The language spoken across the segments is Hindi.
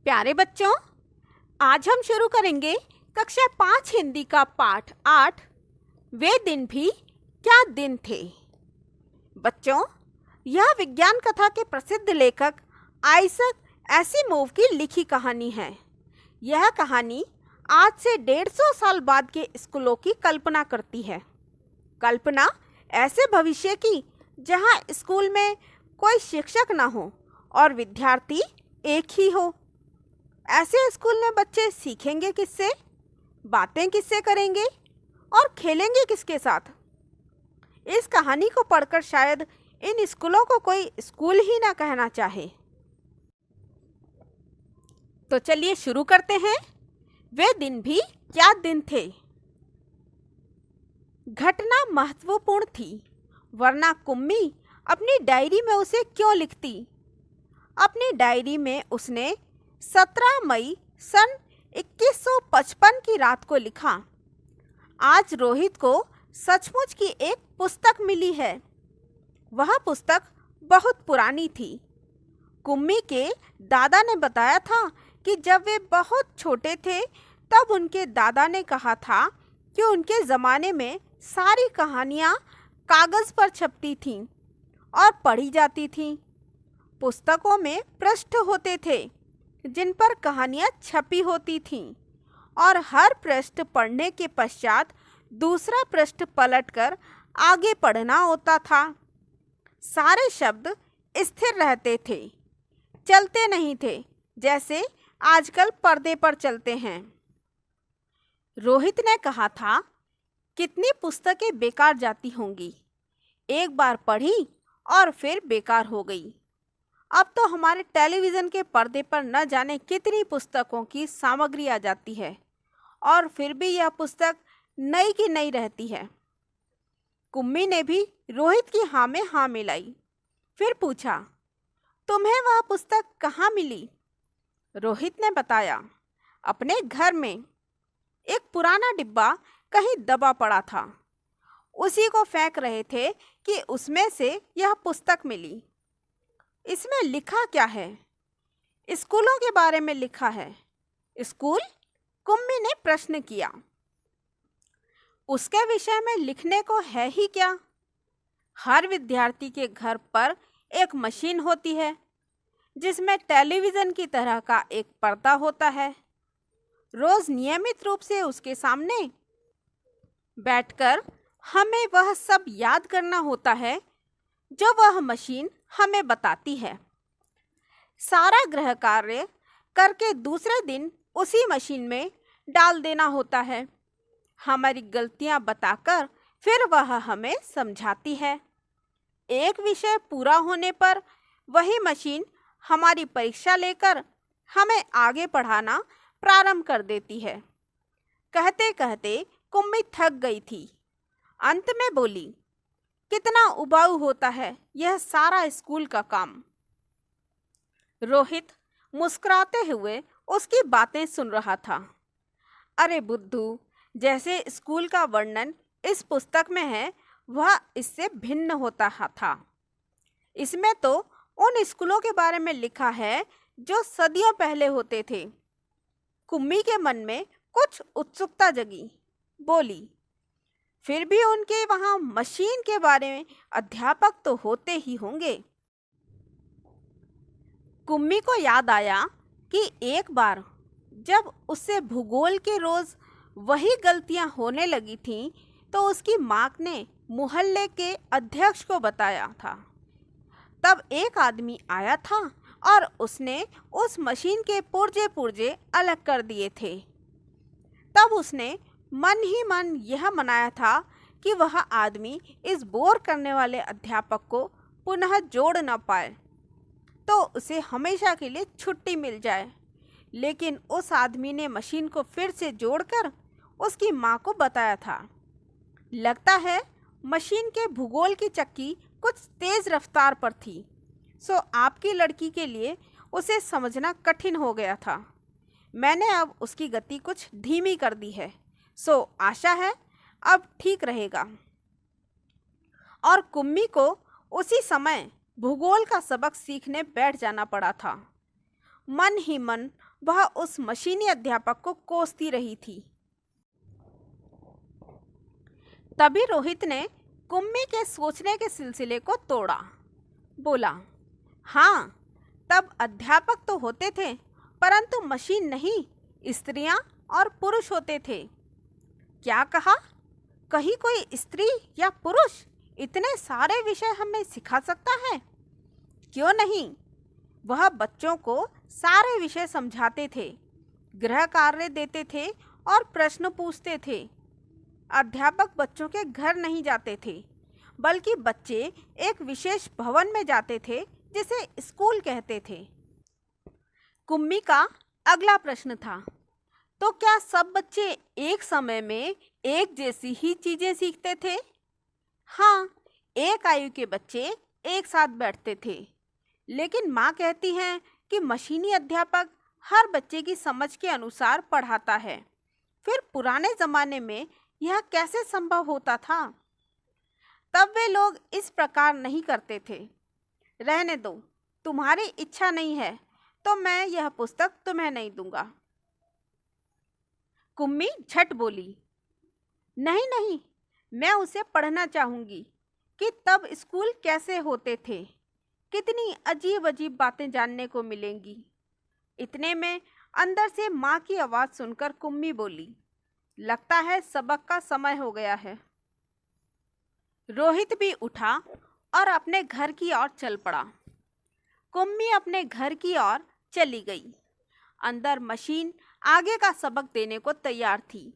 प्यारे बच्चों, आज हम शुरू करेंगे कक्षा 5 हिंदी का पाठ 8। वे दिन भी क्या दिन थे। बच्चों, यह विज्ञान कथा के प्रसिद्ध लेखक आइजैक एसिमोव की लिखी कहानी है। यह कहानी आज से 150 साल बाद के स्कूलों की कल्पना करती है। कल्पना ऐसे भविष्य की जहां स्कूल में कोई शिक्षक ना हो और विद्यार्थी एक ही हो। ऐसे स्कूल में बच्चे सीखेंगे किससे, बातें किससे करेंगे और खेलेंगे किसके साथ। इस कहानी को पढ़कर शायद इन स्कूलों को कोई स्कूल ही ना कहना चाहे। तो चलिए शुरू करते हैं। वे दिन भी क्या दिन थे। घटना महत्वपूर्ण थी, वरना कुम्मी अपनी डायरी में उसे क्यों लिखती। अपनी डायरी में उसने 17 मई सन 2155 की रात को लिखा, आज रोहित को सचमुच की एक पुस्तक मिली है। वह पुस्तक बहुत पुरानी थी। कुम्मी के दादा ने बताया था कि जब वे बहुत छोटे थे तब उनके दादा ने कहा था कि उनके ज़माने में सारी कहानियाँ कागज़ पर छपती थीं और पढ़ी जाती थीं। पुस्तकों में पृष्ठ होते थे जिन पर कहानियाँ छपी होती थीं और हर पृष्ठ पढ़ने के पश्चात दूसरा पृष्ठ पलटकर आगे पढ़ना होता था। सारे शब्द स्थिर रहते थे, चलते नहीं थे जैसे आजकल पर्दे पर चलते हैं। रोहित ने कहा था, कितनी पुस्तकें बेकार जाती होंगी, एक बार पढ़ी और फिर बेकार हो गई। अब तो हमारे टेलीविज़न के पर्दे पर न जाने कितनी पुस्तकों की सामग्री आ जाती है और फिर भी यह पुस्तक नई की नई रहती है। कुम्मी ने भी रोहित की हाँ में हाँ मिलाई। फिर पूछा, तुम्हें वह पुस्तक कहाँ मिली। रोहित ने बताया, अपने घर में। एक पुराना डिब्बा कहीं दबा पड़ा था, उसी को फेंक रहे थे कि उसमें से यह पुस्तक मिली। इसमें लिखा क्या है। स्कूलों के बारे में लिखा है। स्कूल? कुम्मी ने प्रश्न किया। उसके विषय में लिखने को है ही क्या। हर विद्यार्थी के घर पर एक मशीन होती है जिसमें टेलीविज़न की तरह का एक पर्दा होता है। रोज नियमित रूप से उसके सामने बैठकर हमें वह सब याद करना होता है जो वह मशीन हमें बताती है। सारा गृह कार्य करके दूसरे दिन उसी मशीन में डाल देना होता है। हमारी गलतियां बताकर फिर वह हमें समझाती है। एक विषय पूरा होने पर वही मशीन हमारी परीक्षा लेकर हमें आगे पढ़ाना प्रारंभ कर देती है। कहते कहते कुम्मी थक गई थी। अंत में बोली, कितना उबाऊ होता है यह सारा स्कूल का काम। रोहित मुस्कुराते हुए उसकी बातें सुन रहा था। अरे बुद्धू, जैसे स्कूल का वर्णन इस पुस्तक में है वह इससे भिन्न होता था। इसमें तो उन स्कूलों के बारे में लिखा है जो सदियों पहले होते थे। कुम्मी के मन में कुछ उत्सुकता जगी। बोली, फिर भी उनके वहाँ मशीन के बारे में अध्यापक तो होते ही होंगे। कुम्मी को याद आया कि एक बार जब उससे भूगोल के रोज वही गलतियां होने लगी थीं तो उसकी माँ ने मोहल्ले के अध्यक्ष को बताया था। तब एक आदमी आया था और उसने उस मशीन के पुर्जे पुर्जे अलग कर दिए थे। तब उसने मन ही मन यह मनाया था कि वह आदमी इस बोर करने वाले अध्यापक को पुनः जोड़ न पाए तो उसे हमेशा के लिए छुट्टी मिल जाए। लेकिन उस आदमी ने मशीन को फिर से जोड़कर उसकी माँ को बताया था। लगता है मशीन के भूगोल की चक्की कुछ तेज रफ्तार पर थी, सो आपकी लड़की के लिए उसे समझना कठिन हो गया था। मैंने अब उसकी गति कुछ धीमी कर दी है, सो आशा है अब ठीक रहेगा। और कुम्मी को उसी समय भूगोल का सबक सीखने बैठ जाना पड़ा था। मन ही मन वह उस मशीनी अध्यापक को कोसती रही थी। तभी रोहित ने कुम्मी के सोचने के सिलसिले को तोड़ा। बोला, हाँ, तब अध्यापक तो होते थे, परंतु मशीन नहीं, स्त्रियां और पुरुष होते थे। क्या कहा? कहीं कोई स्त्री या पुरुष इतने सारे विषय हमें सिखा सकता है? क्यों नहीं? वह बच्चों को सारे विषय समझाते थे, गृह कार्य देते थे और प्रश्न पूछते थे। अध्यापक बच्चों के घर नहीं जाते थे, बल्कि बच्चे एक विशेष भवन में जाते थे जिसे स्कूल कहते थे। कुम्मी का अगला प्रश्न था, तो क्या सब बच्चे एक समय में एक जैसी ही चीजें सीखते थे? हाँ, एक आयु के बच्चे एक साथ बैठते थे, लेकिन माँ कहती हैं कि मशीनी अध्यापक हर बच्चे की समझ के अनुसार पढ़ाता है। फिर पुराने ज़माने में यह कैसे संभव होता था? तब वे लोग इस प्रकार नहीं करते थे। रहने दो, तुम्हारी इच्छा नहीं है तो मैं यह पुस्तक तुम्हें नहीं दूंगा। कुम्मी झट बोली, नहीं नहीं, मैं उसे पढ़ना चाहूँगी कि तब स्कूल कैसे होते थे, कितनी अजीब अजीब बातें जानने को मिलेंगी। इतने में अंदर से माँ की आवाज़ सुनकर कुम्मी बोली, लगता है सबक का समय हो गया है। रोहित भी उठा और अपने घर की ओर चल पड़ा। कुम्मी अपने घर की ओर चली गई। अंदर मशीन आगे का सबक देने को तैयार थी।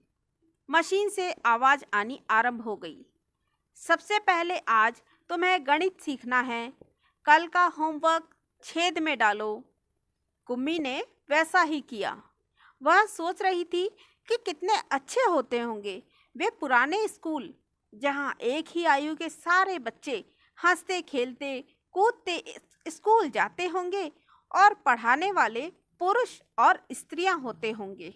मशीन से आवाज़ आनी आरंभ हो गई। सबसे पहले आज तुम्हें गणित सीखना है, कल का होमवर्क छेद में डालो। कुम्मी ने वैसा ही किया। वह सोच रही थी कि कितने अच्छे होते होंगे वे पुराने स्कूल, जहाँ एक ही आयु के सारे बच्चे हंसते खेलते कूदते स्कूल जाते होंगे और पढ़ाने वाले पुरुष और स्त्रियां होते होंगे।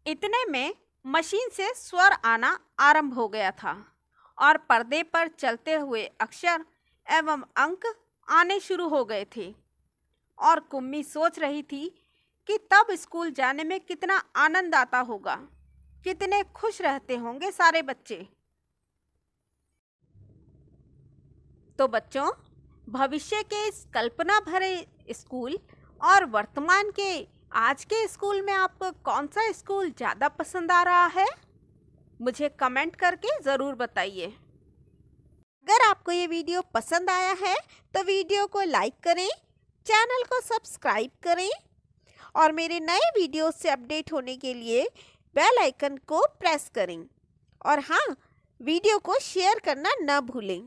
इतने में मशीन से स्वर आना आरंभ हो गया था और पर्दे पर चलते हुए अक्षर एवं अंक आने शुरू हो गए थे। और कुम्मी सोच रही थी कि तब स्कूल जाने में कितना आनंद आता होगा, कितने खुश रहते होंगे सारे बच्चे। तो बच्चों, भविष्य के इस कल्पना भरे स्कूल और वर्तमान के आज के स्कूल में आपको कौन सा स्कूल ज़्यादा पसंद आ रहा है? मुझे कमेंट करके ज़रूर बताइए। अगर आपको ये वीडियो पसंद आया है तो वीडियो को लाइक करें, चैनल को सब्सक्राइब करें और मेरे नए वीडियो से अपडेट होने के लिए बेल आइकन को प्रेस करें। और हाँ, वीडियो को शेयर करना न भूलें।